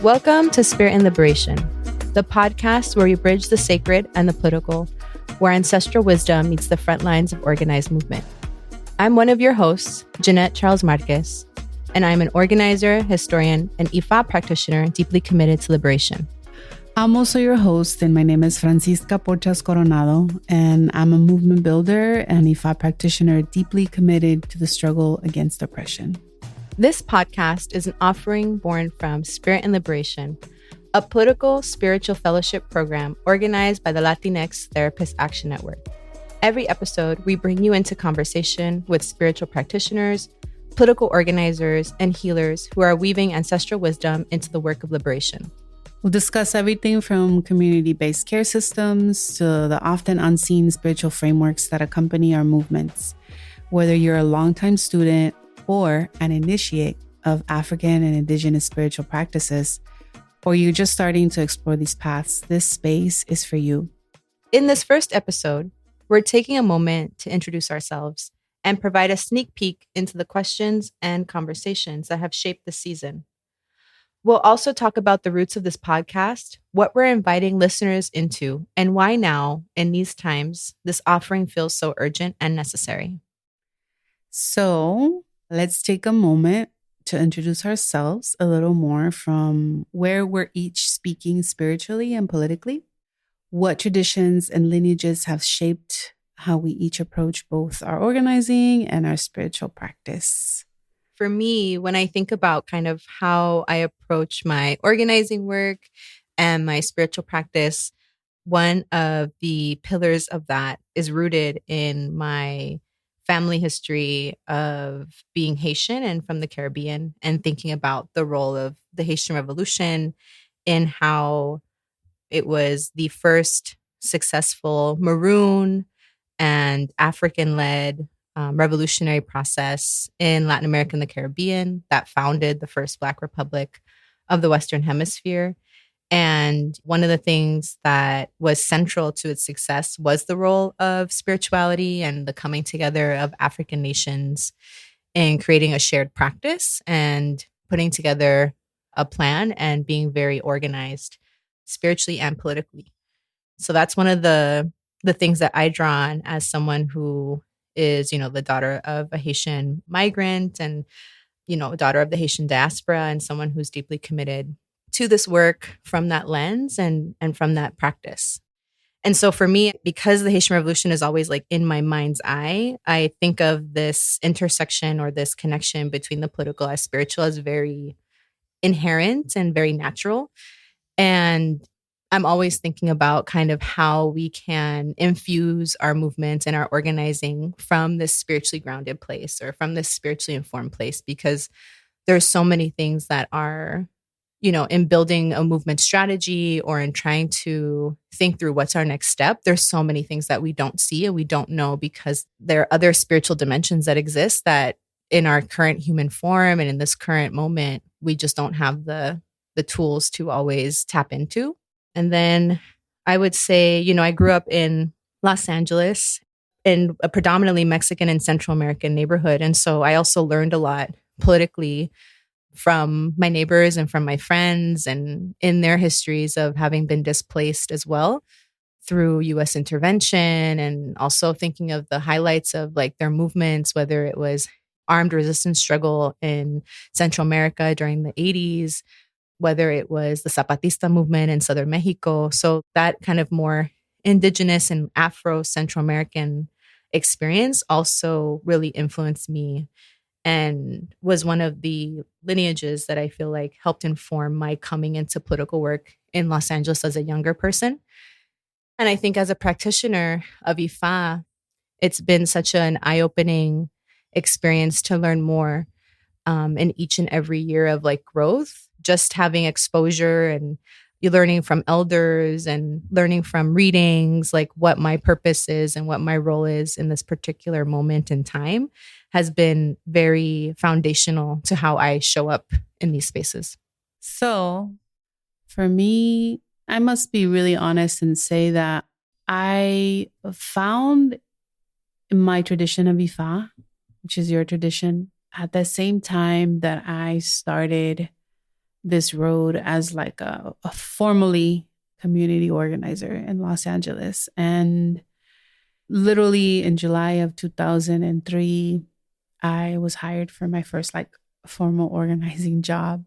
Welcome to Spirit and Liberation, the podcast where we bridge the sacred and the political, where ancestral wisdom meets the front lines of organized movement. I'm one of your hosts, Jeanette Charles-Marquez, and I'm an organizer, historian, and IFA practitioner deeply committed to liberation. I'm also your host, and my name is Francisca Porchas Coronado, and I'm a movement builder and IFA practitioner deeply committed to the struggle against oppression. This podcast is an offering born from Spirit and Liberation, a political spiritual fellowship program organized by the Latinx Therapists Action Network. Every episode, we bring you into conversation with spiritual practitioners, political organizers, and healers who are weaving ancestral wisdom into the work of liberation. We'll discuss everything from community-based care systems to the often unseen spiritual frameworks that accompany our movements. Whether you're a longtime student or an initiate of African and Indigenous spiritual practices, or you're just starting to explore these paths, this space is for you. In this first episode, we're taking a moment to introduce ourselves and provide a sneak peek into the questions and conversations that have shaped the season. We'll also talk about the roots of this podcast, what we're inviting listeners into, and why now, in these times, this offering feels so urgent and necessary. So let's take a moment to introduce ourselves a little more from where we're each speaking spiritually and politically, what traditions and lineages have shaped how we each approach both our organizing and our spiritual practice. For me, when I think about kind of how I approach my organizing work and my spiritual practice, one of the pillars of that is rooted in my family history of being Haitian and from the Caribbean, and thinking about the role of the Haitian Revolution in how it was the first successful Maroon and African-led revolutionary process in Latin America and the Caribbean that founded the first Black Republic of the Western Hemisphere. And one of the things that was central to its success was the role of spirituality and the coming together of African nations in creating a shared practice and putting together a plan and being very organized spiritually and politically. So that's one of the things that I draw on as someone who is, the daughter of a Haitian migrant and, daughter of the Haitian diaspora, and someone who's deeply committed to this work from that lens and from that practice. And so for me, because the Haitian Revolution is always like in my mind's eye, I think of this intersection or this connection between the political and spiritual as very inherent and very natural. And I'm always thinking about kind of how we can infuse our movements and our organizing from this spiritually grounded place or from this spiritually informed place, because there's so many things that are, in building a movement strategy or in trying to think through what's our next step. There's so many things that we don't see and we don't know because there are other spiritual dimensions that exist that in our current human form and in this current moment, we just don't have the tools to always tap into. And then I would say, I grew up in Los Angeles in a predominantly Mexican and Central American neighborhood. And so I also learned a lot politically from my neighbors and from my friends and in their histories of having been displaced as well through U.S. intervention, and also thinking of the highlights of like their movements, whether it was armed resistance struggle in Central America during the 80s, whether it was the Zapatista movement in Southern Mexico. So that kind of more indigenous and Afro-Central American experience also really influenced me and was one of the lineages that I feel like helped inform my coming into political work in Los Angeles as a younger person. And I think as a practitioner of IFA, it's been such an eye-opening experience to learn more in each and every year of like growth, just having exposure and you're learning from elders and learning from readings, like what my purpose is and what my role is in this particular moment in time has been very foundational to how I show up in these spaces. So for me, I must be really honest and say that I found my tradition of Ifa, which is your tradition, at the same time that I started this road as like a formally community organizer in Los Angeles. And literally in July of 2003, I was hired for my first like formal organizing job.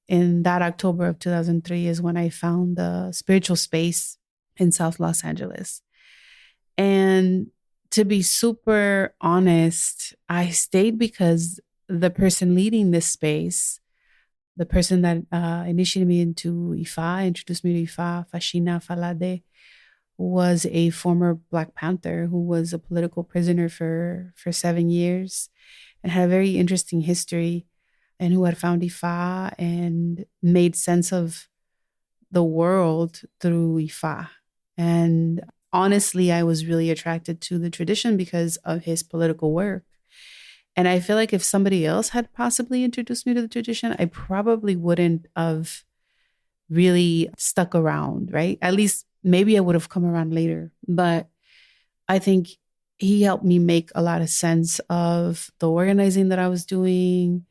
In that October of 2003 is when I found the spiritual space in South Los Angeles. And to be super honest, I stayed because the person leading this space, the person that initiated me into Ifa, introduced me to Ifa, Fashina Falade, was a former Black Panther who was a political prisoner for 7 years and had a very interesting history, and who had found Ifa and made sense of the world through Ifa. And honestly, I was really attracted to the tradition because of his political work. And I feel like if somebody else had possibly introduced me to the tradition, I probably wouldn't have really stuck around, right? At least maybe I would have come around later. But I think he helped me make a lot of sense of the organizing that I was doing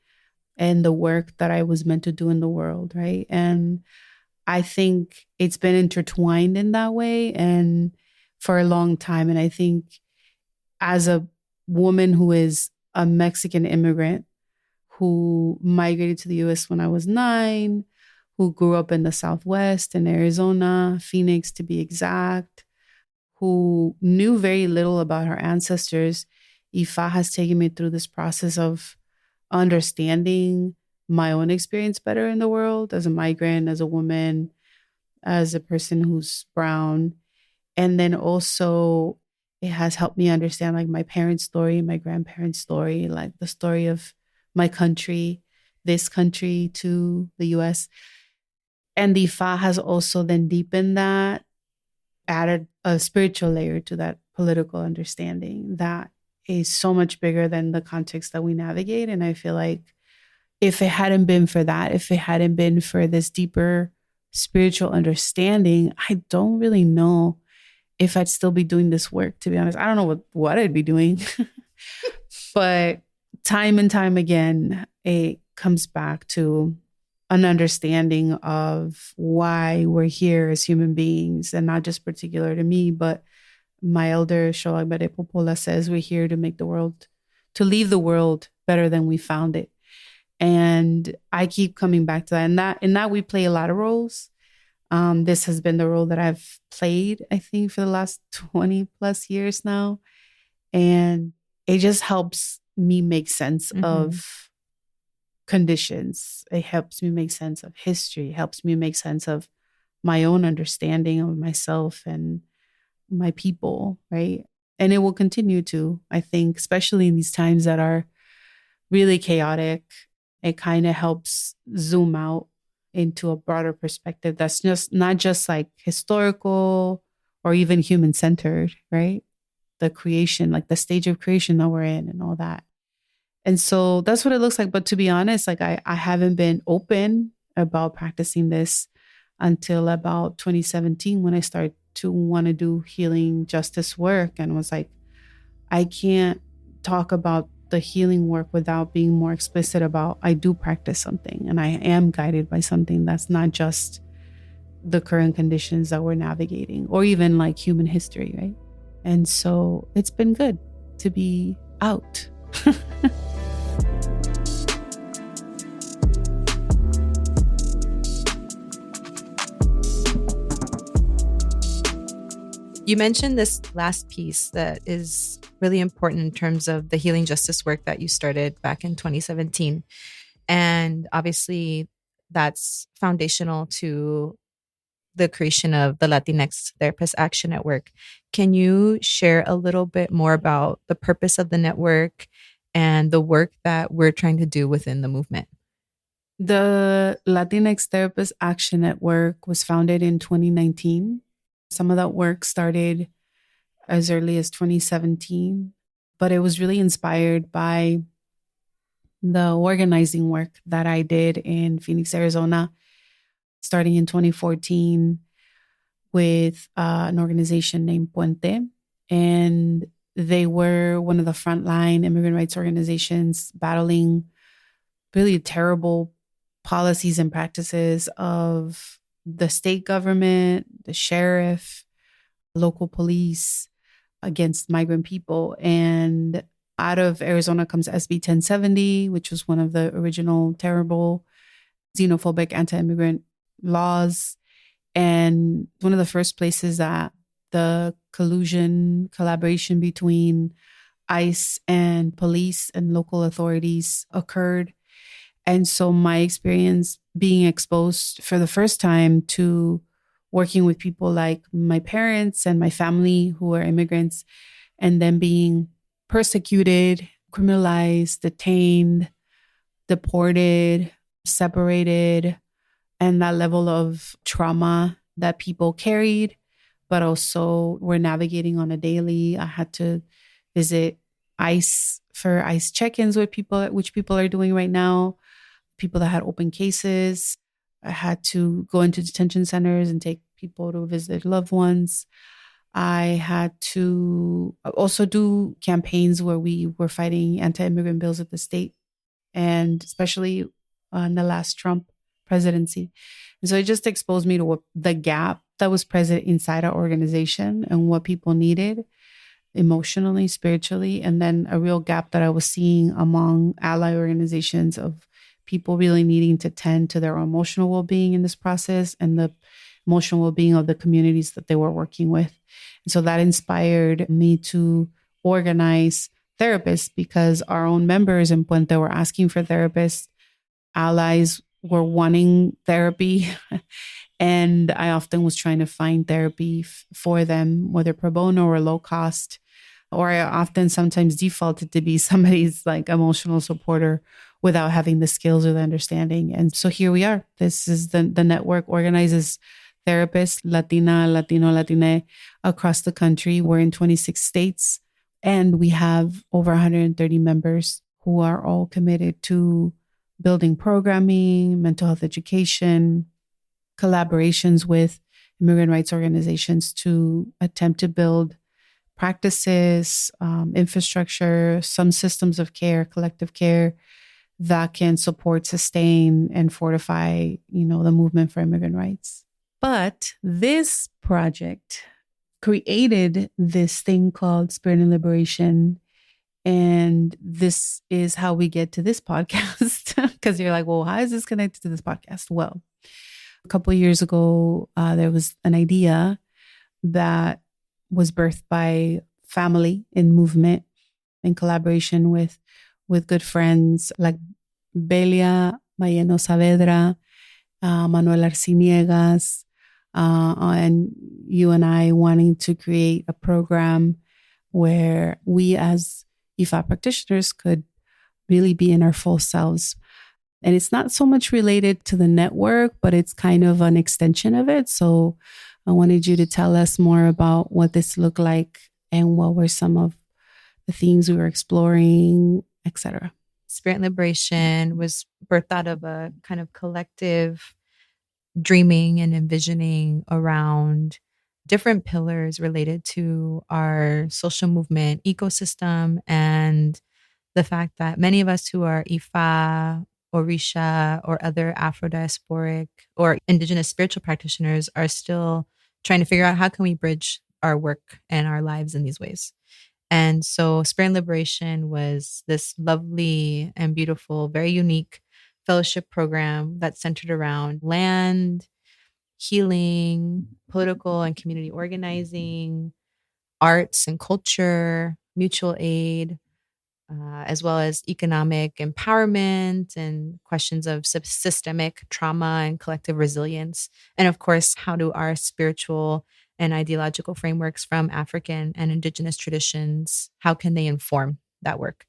and the work that I was meant to do in the world, right? And I think it's been intertwined in that way and for a long time. And I think as a woman who is a Mexican immigrant who migrated to the US when I was 9, who grew up in the Southwest in Arizona, Phoenix to be exact, who knew very little about her ancestors, Ifa has taken me through this process of understanding my own experience better in the world as a migrant, as a woman, as a person who's brown. And then also it has helped me understand like my parents' story, my grandparents' story, like the story of my country, this country to the US. And the Ifa has also then deepened that, added a spiritual layer to that political understanding that is so much bigger than the context that we navigate. And I feel like if it hadn't been for that, if it hadn't been for this deeper spiritual understanding, I don't really know if I'd still be doing this work, to be honest. I don't know what I'd be doing. But time and time again, it comes back to an understanding of why we're here as human beings, and not just particular to me, but my elder Shoaibere Popola says we're here to make the world, to leave the world better than we found it. And I keep coming back to that. And in that we play a lot of roles. This has been the role that I've played, I think, for the last 20 plus years now. And it just helps me make sense of conditions. It helps me make sense of history. It helps me make sense of my own understanding of myself and my people, right? And it will continue to, I think, especially in these times that are really chaotic. It kind of helps zoom out into a broader perspective that's just not just like historical or even human centered, right? The creation, like the stage of creation that we're in and all that. And so that's what it looks like. But to be honest, like I haven't been open about practicing this until about 2017 when I started to want to do healing justice work and was like, I can't talk about the healing work without being more explicit about I do practice something and I am guided by something that's not just the current conditions that we're navigating or even like human history, right? And so it's been good to be out. You mentioned this last piece that is really important in terms of the healing justice work that you started back in 2017. And obviously, that's foundational to the creation of the Latinx Therapists Action Network. Can you share a little bit more about the purpose of the network and the work that we're trying to do within the movement? The Latinx Therapists Action Network was founded in 2019. Some of that work started as early as 2017, but it was really inspired by the organizing work that I did in Phoenix, Arizona, starting in 2014 with an organization named Puente. And they were one of the frontline immigrant rights organizations battling really terrible policies and practices of the state government, the sheriff, local police against migrant people. And out of Arizona comes SB 1070, which was one of the original terrible xenophobic anti-immigrant laws. And one of the first places that the collaboration between ICE and police and local authorities occurred. And so my experience being exposed for the first time to working with people like my parents and my family who were immigrants, and then being persecuted, criminalized, detained, deported, separated, and that level of trauma that people carried, but also were navigating on a daily. I had to visit ICE for ICE check-ins with people, which people are doing right now, people that had open cases. I had to go into detention centers and take people to visit loved ones. I had to also do campaigns where we were fighting anti-immigrant bills at the state, and especially in the last Trump presidency. And so it just exposed me to the gap that was present inside our organization and what people needed emotionally, spiritually, and then a real gap that I was seeing among ally organizations of people really needing to tend to their emotional well-being in this process and the emotional well-being of the communities that they were working with. And so that inspired me to organize therapists, because our own members in Puente were asking for therapists. Allies were wanting therapy. And I often was trying to find therapy for them, whether pro bono or low cost. Or I often sometimes defaulted to be somebody's like emotional supporter without having the skills or the understanding. And so here we are. This is the network organizes therapists, Latina, Latino, Latine across the country. We're in 26 states, and we have over 130 members who are all committed to building programming, mental health education, collaborations with immigrant rights organizations to attempt to build practices, infrastructure, some systems of care, collective care that can support, sustain, and fortify, the movement for immigrant rights. But this project created this thing called Spirit and Liberation. And this is how we get to this podcast. Because you're like, well, how is this connected to this podcast? Well, a couple of years ago, there was an idea that was birthed by family in movement in collaboration with good friends like Belia Mayeno Saavedra, Manuel Arciniegas, and you and I wanting to create a program where we as IFA practitioners could really be in our full selves. And it's not so much related to the network, but it's kind of an extension of it. So I wanted you to tell us more about what this looked like and what were some of the themes we were exploring, etc. Spirit and Liberation was birthed out of a kind of collective dreaming and envisioning around different pillars related to our social movement ecosystem, and the fact that many of us who are Ifa, Orisha, or other Afro-diasporic or indigenous spiritual practitioners are still trying to figure out how can we bridge our work and our lives in these ways. And so Spirit and Liberation was this lovely and beautiful, very unique fellowship program that centered around land, healing, political and community organizing, arts and culture, mutual aid, as well as economic empowerment and questions of systemic trauma and collective resilience. And of course, how do our spiritual and ideological frameworks from African and Indigenous traditions, how can they inform that work?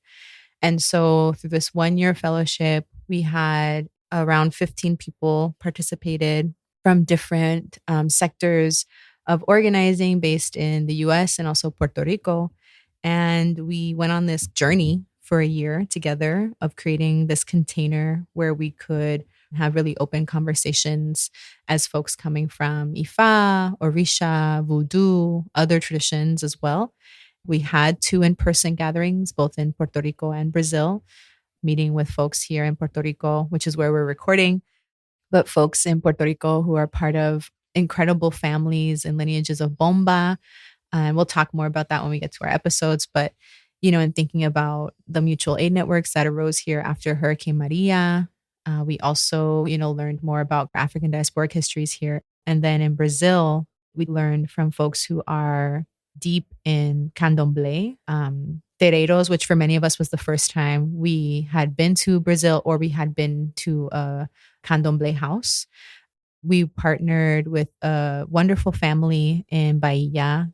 And so through this 1-year fellowship, we had around 15 people participated from different sectors of organizing based in the US and also Puerto Rico. And we went on this journey for a year together of creating this container where we could have really open conversations as folks coming from Ifa, Orisha, Voodoo, other traditions as well. We had 2 in-person gatherings, both in Puerto Rico and Brazil. meeting with folks here in Puerto Rico, which is where we're recording, but folks in Puerto Rico who are part of incredible families and lineages of Bomba. And we'll talk more about that when we get to our episodes. But, in thinking about the mutual aid networks that arose here after Hurricane Maria, we also, learned more about African diasporic histories here. And then in Brazil, we learned from folks who are deep in candomblé, terreiros, which for many of us was the first time we had been to Brazil or we had been to a candomblé house. We partnered with a wonderful family in Bahia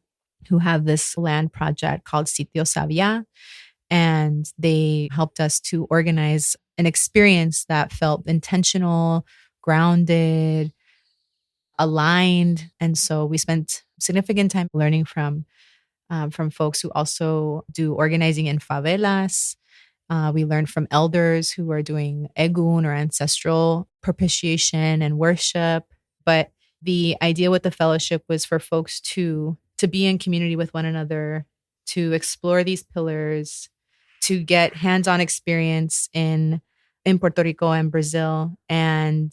who have this land project called Sitio Savia. And they helped us to organize an experience that felt intentional, grounded, aligned. And so we spent significant time learning from folks who also do organizing in favelas. We learned from elders who are doing egun or ancestral propitiation and worship. But the idea with the fellowship was for folks to be in community with one another, to explore these pillars, to get hands-on experience in Puerto Rico and Brazil. And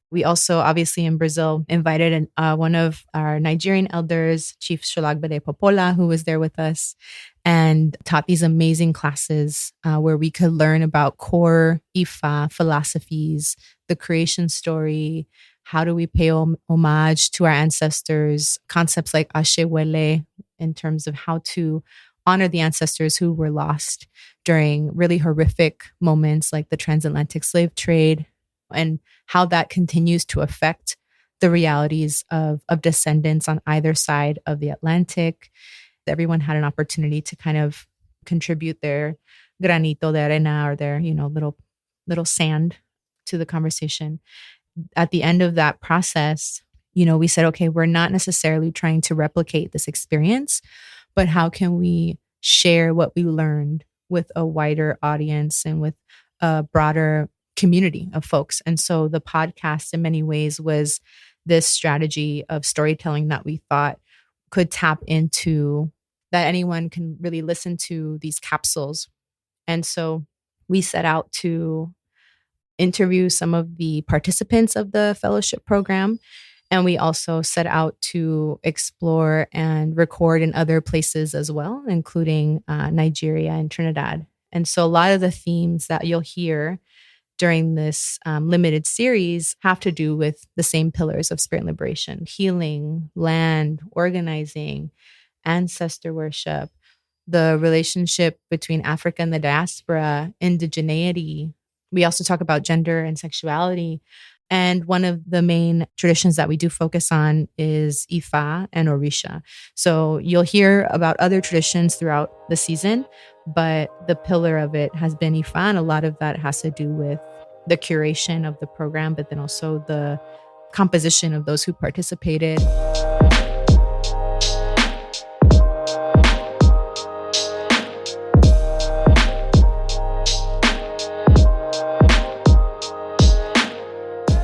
we also, obviously in Brazil, invited one of our Nigerian elders, Chief Sholagbede Popola, who was there with us and taught these amazing classes where we could learn about core Ifa philosophies, the creation story, how do we pay homage to our ancestors, concepts like Ashewele in terms of how to honor the ancestors who were lost during really horrific moments like the transatlantic slave trade, and how that continues to affect the realities of descendants on either side of the Atlantic. Everyone had an opportunity to kind of contribute their granito de arena or their, little sand to the conversation. At the end of that process, we said, okay, we're not necessarily trying to replicate this experience, but how can we share what we learned with a wider audience and with a broader community of folks? And so the podcast in many ways was this strategy of storytelling that we thought could tap into, that anyone can really listen to these capsules. And so we set out to interview some of the participants of the fellowship program. And we also set out to explore and record in other places as well, including Nigeria and Trinidad. And so a lot of the themes that you'll hear during this limited series have to do with the same pillars of spirit and liberation: healing, land, organizing, ancestor worship, the relationship between Africa and the diaspora, indigeneity. We also talk about gender and sexuality. And one of the main traditions that we do focus on is Ifa and Orisha. So you'll hear about other traditions throughout the season, but the pillar of it has been Ifa. And a lot of that has to do with the curation of the program, but then also the composition of those who participated.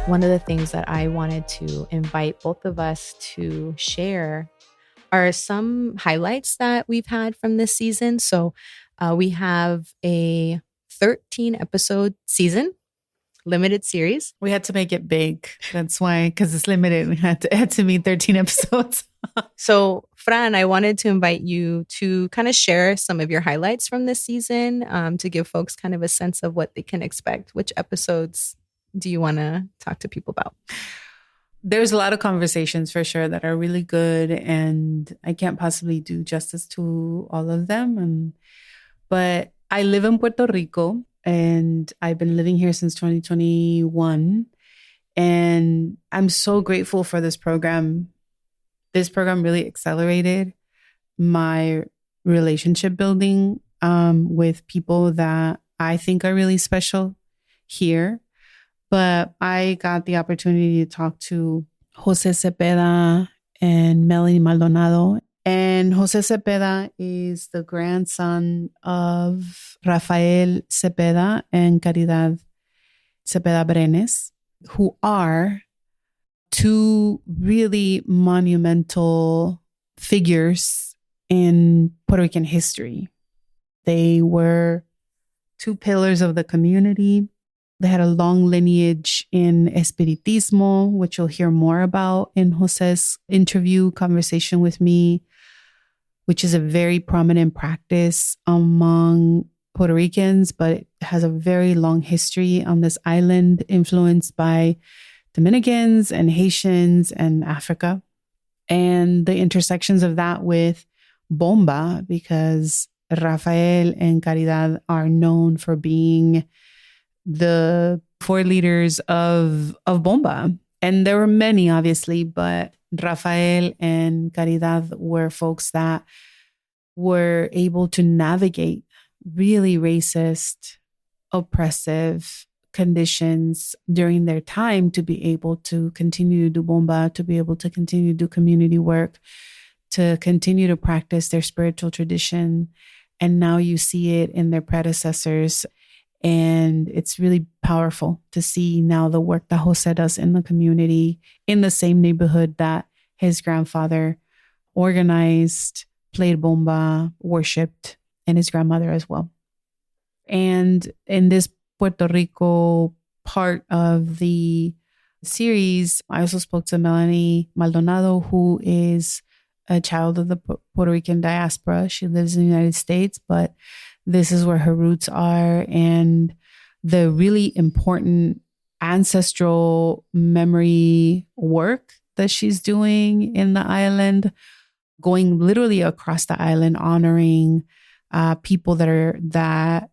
One of the things that I wanted to invite both of us to share are some highlights that we've had from this season. So we have a 13 episode season, limited series. We had to make it big. That's why, because it's limited. We had to meet 13 episodes. So Fran, I wanted to invite you to kind of share some of your highlights from this season, to give folks kind of a sense of what they can expect. Which episodes do you want to talk to people about? There's a lot of conversations for sure that are really good, and I can't possibly do justice to all of them. But I live in Puerto Rico, and I've been living here since 2021. And I'm so grateful for this program. This program really accelerated my relationship building with people that I think are really special here. But I got the opportunity to talk to Jose Cepeda and Melanie Maldonado. And Jose Cepeda is the grandson of Rafael Cepeda and Caridad Cepeda Brenes, who are two really monumental figures in Puerto Rican history. They were two pillars of the community. They had a long lineage in Espiritismo, which you'll hear more about in Jose's interview conversation with me, which is a very prominent practice among Puerto Ricans, but it has a very long history on this island, influenced by Dominicans and Haitians and Africa. And the intersections of that with Bomba, because Rafael and Caridad are known for being the four leaders of Bomba. And there were many, obviously, but Rafael and Caridad were folks that were able to navigate really racist, oppressive conditions during their time to be able to continue to do Bomba, to be able to continue to do community work, to continue to practice their spiritual tradition. And now you see it in their predecessors. And it's really powerful to see now the work that Jose does in the community, in the same neighborhood that his grandfather organized, played Bomba, worshipped, and his grandmother as well. And in this Puerto Rico part of the series, I also spoke to Melanie Maldonado, who is a child of the Puerto Rican diaspora. She lives in the United States, but this is where her roots are, and the really important ancestral memory work that she's doing in the island, going literally across the island, honoring people that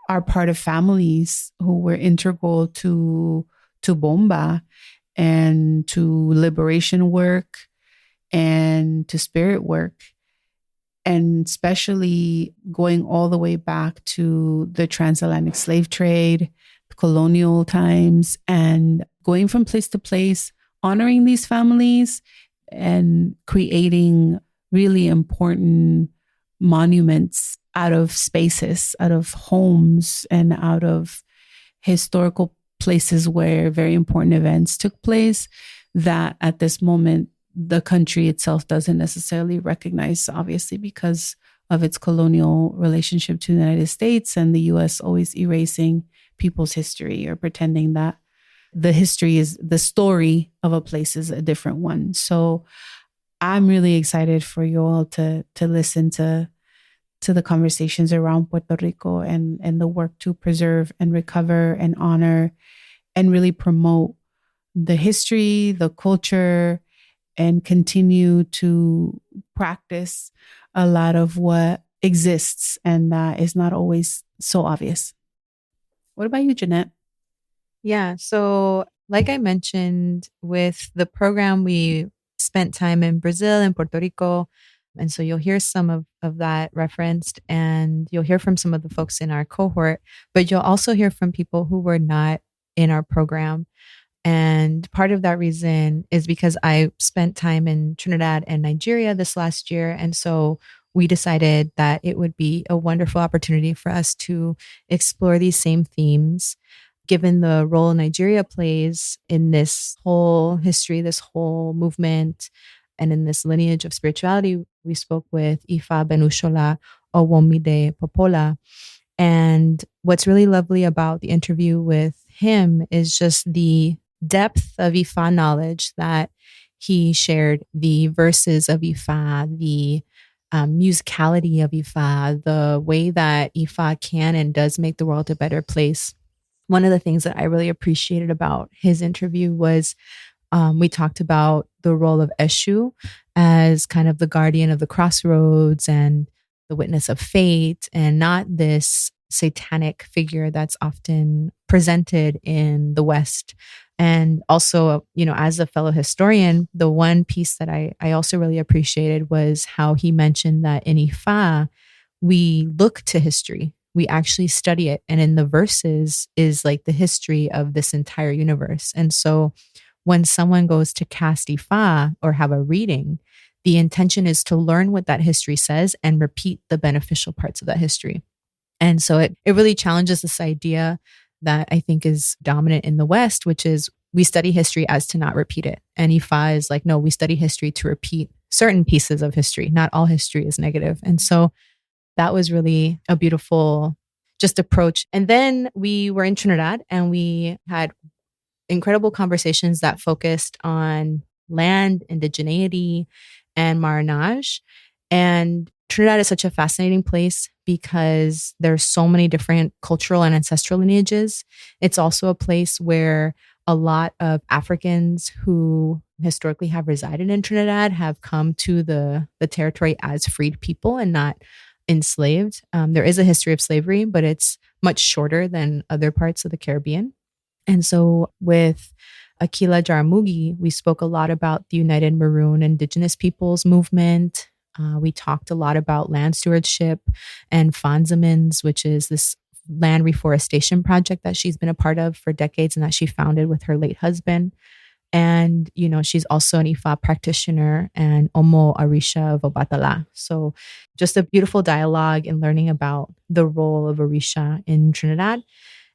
are part of families who were integral to Bomba and to liberation work and to spirit work. And especially going all the way back to the transatlantic slave trade, colonial times, and going from place to place, honoring these families and creating really important monuments out of spaces, out of homes, and out of historical places where very important events took place that at this moment the country itself doesn't necessarily recognize, obviously, because of its colonial relationship to the United States and the U.S. always erasing people's history or pretending that the history is the story of a place is a different one. So I'm really excited for you all to listen to the conversations around Puerto Rico and the work to preserve and recover and honor and really promote the history, the culture, and continue to practice a lot of what exists and that is not always so obvious. What about you, Jeanette? Yeah. So like I mentioned with the program, we spent time in Brazil and Puerto Rico. And so you'll hear some of that referenced, and you'll hear from some of the folks in our cohort, but you'll also hear from people who were not in our program. And part of that reason is because I spent time in Trinidad and Nigeria this last year. And so we decided that it would be a wonderful opportunity for us to explore these same themes, given the role Nigeria plays in this whole history, this whole movement, and in this lineage of spirituality. We spoke with Ifa Benushola Owomide Popola. And what's really lovely about the interview with him is just the depth of Ifa knowledge that he shared, the verses of Ifa, the musicality of Ifa, the way that Ifa can and does make the world a better place. One of the things that I really appreciated about his interview was we talked about the role of Eshu as kind of the guardian of the crossroads and the witness of fate, and not this satanic figure that's often presented in the West. And also, as a fellow historian, the one piece that I also really appreciated was how he mentioned that in Ifa, we look to history. We actually study it. And in the verses is like the history of this entire universe. And so when someone goes to cast Ifa or have a reading, the intention is to learn what that history says and repeat the beneficial parts of that history. And so it really challenges this idea that I think is dominant in the West, which is we study history as to not repeat it. And Ifa is like, no, we study history to repeat certain pieces of history. Not all history is negative. And so that was really a beautiful just approach. And then we were in Trinidad and we had incredible conversations that focused on land, indigeneity, and marronage. And Trinidad is such a fascinating place because there's so many different cultural and ancestral lineages. It's also a place where a lot of Africans who historically have resided in Trinidad have come to the territory as freed people and not enslaved. There is a history of slavery, but it's much shorter than other parts of the Caribbean. And so with Akila Jaramogi, we spoke a lot about the United Maroon Indigenous Peoples movement. We talked a lot about land stewardship and Fanzamins, which is this land reforestation project that she's been a part of for decades and that she founded with her late husband. And, you know, she's also an Ifa practitioner and Omo Orisha of Obatala. So just a beautiful dialogue in learning about the role of Orisha in Trinidad.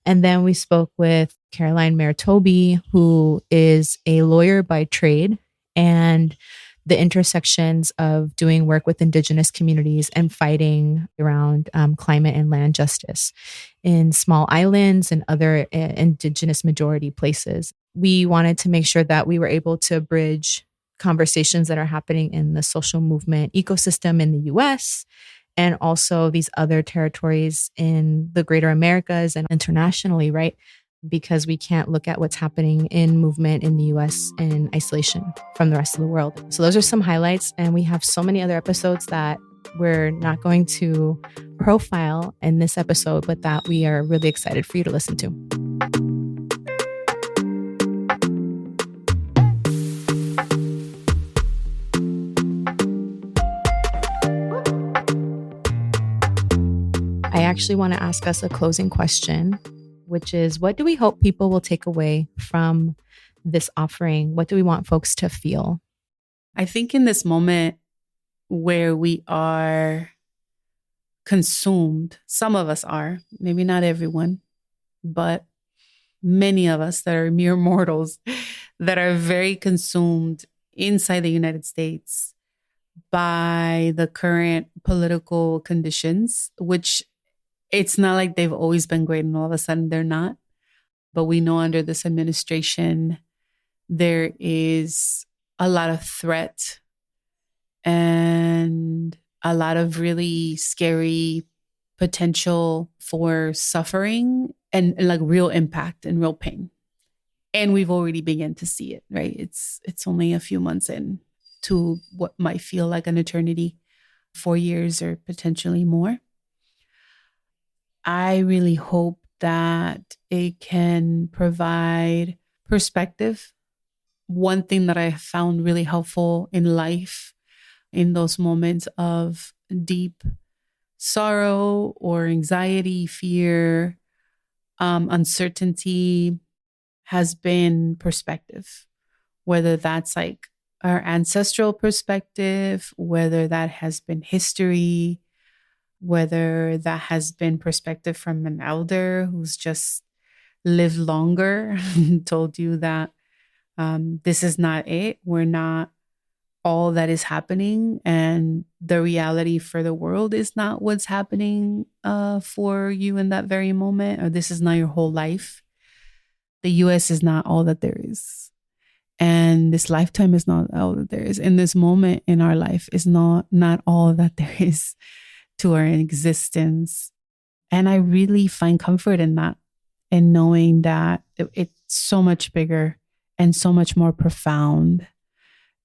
And then we spoke with Caroline Mayer-Toby, who is a lawyer by trade, and the intersections of doing work with Indigenous communities and fighting around climate and land justice in small islands and other Indigenous majority places. We wanted to make sure that we were able to bridge conversations that are happening in the social movement ecosystem in the US and also these other territories in the greater Americas and internationally, right? Because we can't look at what's happening in movement in the US in isolation from the rest of the world. So those are some highlights. And we have so many other episodes that we're not going to profile in this episode, but that we are really excited for you to listen to. I actually want to ask us a closing question, which is, what do we hope people will take away from this offering? What do we want folks to feel? I think in this moment where we are consumed, some of us are, maybe not everyone, but many of us that are mere mortals that are very consumed inside the United States by the current political conditions, which it's not like they've always been great and all of a sudden they're not. But we know under this administration, there is a lot of threat and a lot of really scary potential for suffering and like real impact and real pain. And we've already begun to see it, right? It's only a few months in to what might feel like an eternity, 4 years or potentially more. I really hope that it can provide perspective. One thing that I have found really helpful in life in those moments of deep sorrow or anxiety, fear, uncertainty has been perspective, whether that's like our ancestral perspective, whether that has been history, whether that has been perspective from an elder who's just lived longer and told you that this is not it. We're not all that is happening. And the reality for the world is not what's happening for you in that very moment, or this is not your whole life. The US is not all that there is. And this lifetime is not all that there is. And this moment in our life is not all that there is to our existence. And I really find comfort in that, in knowing that it's so much bigger and so much more profound.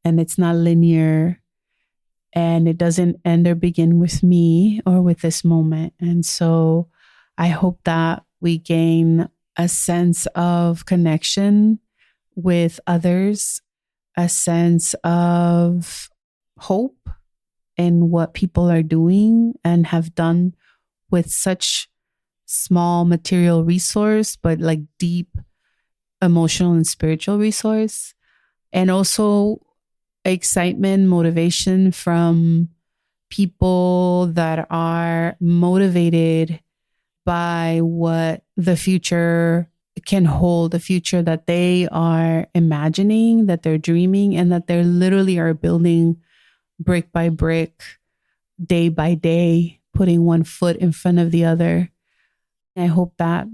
And it's not linear. And it doesn't end or begin with me or with this moment. And so I hope that we gain a sense of connection with others, a sense of hope in what people are doing and have done with such small material resource, but like deep emotional and spiritual resource. And also excitement, motivation from people that are motivated by what the future can hold, the future that they are imagining, that they're dreaming, and that they literally are building brick by brick, day by day, putting one foot in front of the other I hope that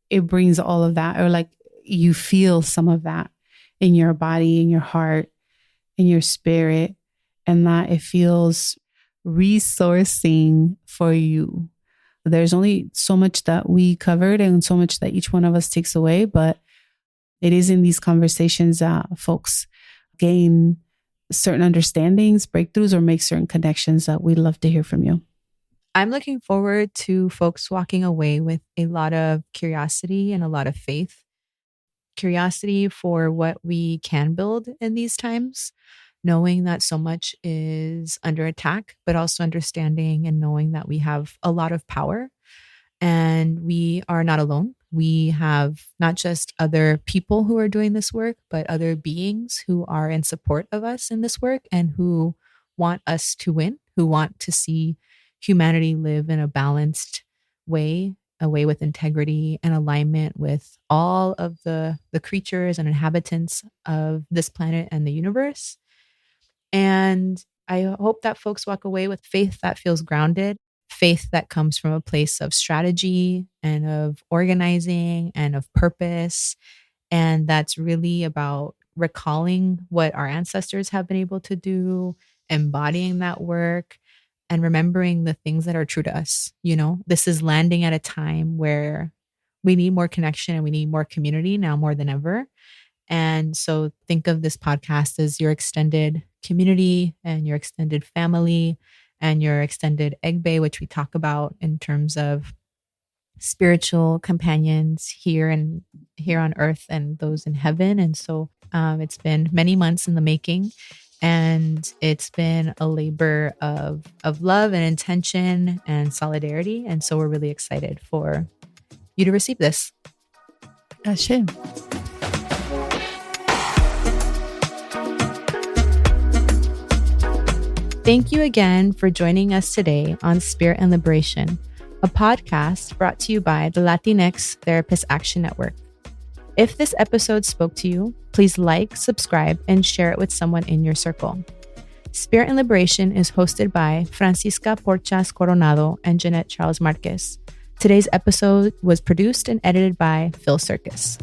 it brings all of that, or like you feel some of that in your body, in your heart, in your spirit, and that it feels resourcing for you. There's only so much that we covered and so much that each one of us takes away, but it is in these conversations that folks gain certain understandings, breakthroughs, or make certain connections that we'd love to hear from you. I'm looking forward to folks walking away with a lot of curiosity and a lot of faith. Curiosity for what we can build in these times, knowing that so much is under attack, but also understanding and knowing that we have a lot of power and we are not alone. We have not just other people who are doing this work, but other beings who are in support of us in this work and who want us to win, who want to see humanity live in a balanced way, a way with integrity and alignment with all of the creatures and inhabitants of this planet and the universe. And I hope that folks walk away with faith that feels grounded, faith that comes from a place of strategy and of organizing and of purpose. And that's really about recalling what our ancestors have been able to do, embodying that work, and remembering the things that are true to us. You know, this is landing at a time where we need more connection and we need more community now more than ever. And so think of this podcast as your extended community and your extended family and your extended egg bay, which we talk about in terms of spiritual companions here on earth and those in heaven. And so it's been many months in the making, and it's been a labor of love and intention and solidarity. And so we're really excited for you to receive this. Ashe. Thank you again for joining us today on Spirit and Liberation, a podcast brought to you by the Latinx Therapists Action Network. If this episode spoke to you, please like, subscribe, and share it with someone in your circle. Spirit and Liberation is hosted by Francisca Porchas Coronado and Jeanette Charles-Marquez. Today's episode was produced and edited by Phil Circus.